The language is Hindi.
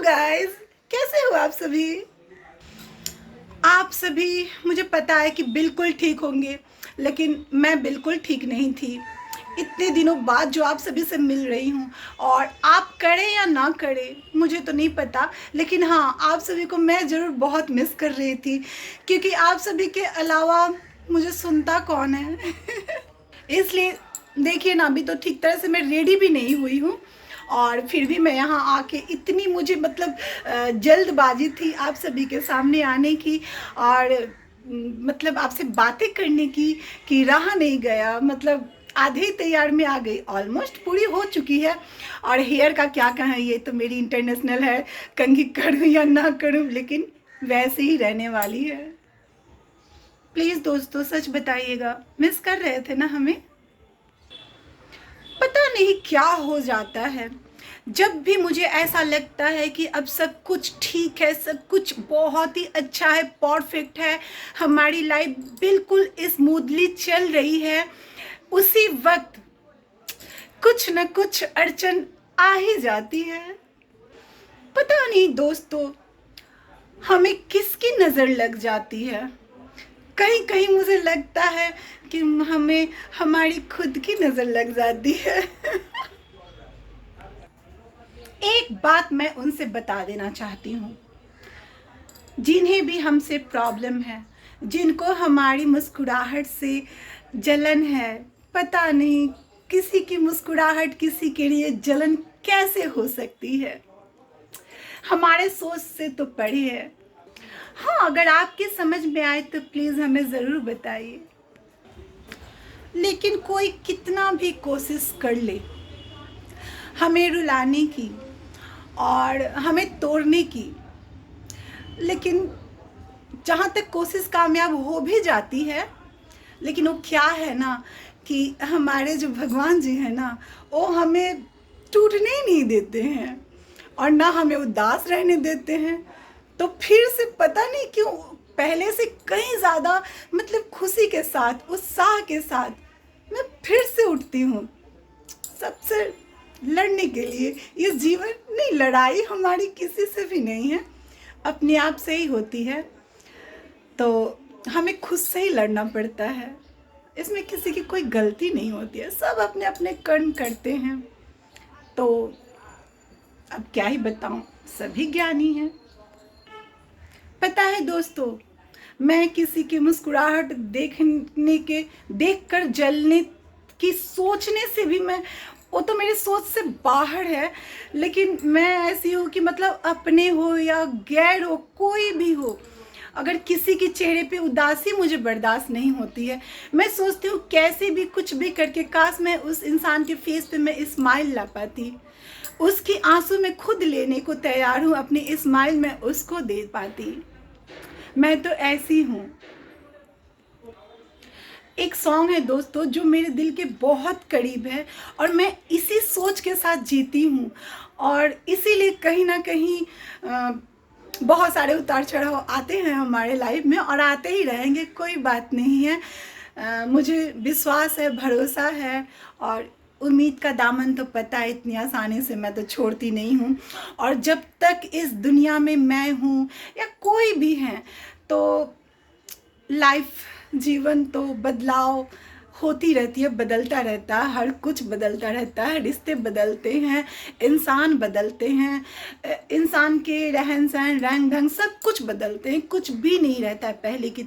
गाइस, कैसे हो आप सभी। आप सभी मुझे पता है कि बिल्कुल ठीक होंगे, लेकिन मैं बिल्कुल ठीक नहीं थी। इतने दिनों बाद जो आप सभी से मिल रही हूँ, और आप करें या ना करें मुझे तो नहीं पता, लेकिन हाँ, आप सभी को मैं ज़रूर बहुत मिस कर रही थी, क्योंकि आप सभी के अलावा मुझे सुनता कौन है। इसलिए देखिए ना, अभी तो ठीक तरह से मैं रेडी भी नहीं हुई हूँ, और फिर भी मैं यहाँ आके इतनी मुझे मतलब जल्दबाजी थी आप सभी के सामने आने की, और मतलब आपसे बातें करने की, कि रहा नहीं गया। मतलब आधे ही तैयार में आ गई, ऑलमोस्ट पूरी हो चुकी है। और हेयर का क्या कहें, ये तो मेरी इंटरनेशनल है, कंघी करूँ या ना करूँ, लेकिन वैसे ही रहने वाली है। प्लीज़ दोस्तों सच बताइएगा, मिस कर रहे थे ना हमें। पता नहीं क्या हो जाता है, जब भी मुझे ऐसा लगता है कि अब सब कुछ ठीक है, सब कुछ बहुत ही अच्छा है, परफेक्ट है, हमारी लाइफ बिल्कुल स्मूथली चल रही है, उसी वक्त कुछ न कुछ अड़चन आ ही जाती है। पता नहीं दोस्तों, हमें किसकी नज़र लग जाती है। कहीं कहीं मुझे लगता है कि हमें हमारी खुद की नज़र लग जाती है। एक बात मैं उनसे बता देना चाहती हूँ, जिन्हें भी हमसे प्रॉब्लम है, जिनको हमारी मुस्कुराहट से जलन है, पता नहीं किसी की मुस्कुराहट किसी के लिए जलन कैसे हो सकती है, हमारे सोच से तो परे है। हाँ, अगर आपके समझ में आए तो प्लीज़ हमें ज़रूर बताइए। लेकिन कोई कितना भी कोशिश कर ले हमें रुलाने की और हमें तोड़ने की, लेकिन जहाँ तक कोशिश कामयाब हो भी जाती है, लेकिन वो क्या है ना, कि हमारे जो भगवान जी हैं ना, वो हमें टूटने ही नहीं देते हैं, और ना हमें उदास रहने देते हैं। तो फिर से पता नहीं क्यों पहले से कहीं ज़्यादा मतलब खुशी के साथ, उत्साह के साथ मैं फिर से उठती हूँ सबसे लड़ने के लिए। ये जीवन नहीं, लड़ाई हमारी किसी से भी नहीं है, अपने आप से ही होती है। तो हमें खुद से ही लड़ना पड़ता है, इसमें किसी की कोई गलती नहीं होती है, सब अपने अपने कर्म करते हैं। तो अब क्या ही बताऊं, सभी ज्ञानी हैं। पता है दोस्तों, मैं किसी की मुस्कुराहट देखने के देखकर जलने की सोचने से भी मैं, वो तो मेरी सोच से बाहर है, लेकिन मैं ऐसी हूँ कि मतलब अपने हो या गैर हो, कोई भी हो, अगर किसी के चेहरे पे उदासी मुझे बर्दाश्त नहीं होती है। मैं सोचती हूँ कैसे भी कुछ भी करके काश मैं उस इंसान के फेस पे मैं स्माइल ला पाती, उसकी आंसू में खुद लेने को तैयार हूँ, अपनी स्माइल में उसको दे पाती। मैं तो ऐसी हूँ। एक सॉन्ग है दोस्तों जो मेरे दिल के बहुत करीब है, और मैं इसी सोच के साथ जीती हूँ, और इसीलिए कहीं ना कहीं बहुत सारे उतार चढ़ाव आते हैं हमारे लाइफ में, और आते ही रहेंगे, कोई बात नहीं है। मुझे विश्वास है, भरोसा है, और उम्मीद का दामन तो पता है इतनी आसानी से मैं तो छोड़ती नहीं हूँ। और जब तक इस दुनिया में मैं हूँ या कोई भी है, तो लाइफ, जीवन तो बदलाव होती रहती है, बदलता रहता है, हर कुछ बदलता रहता है, रिश्ते बदलते हैं, इंसान बदलते हैं, इंसान के रहन सहन, रंग ढंग सब कुछ बदलते हैं, कुछ भी नहीं रहता है पहले की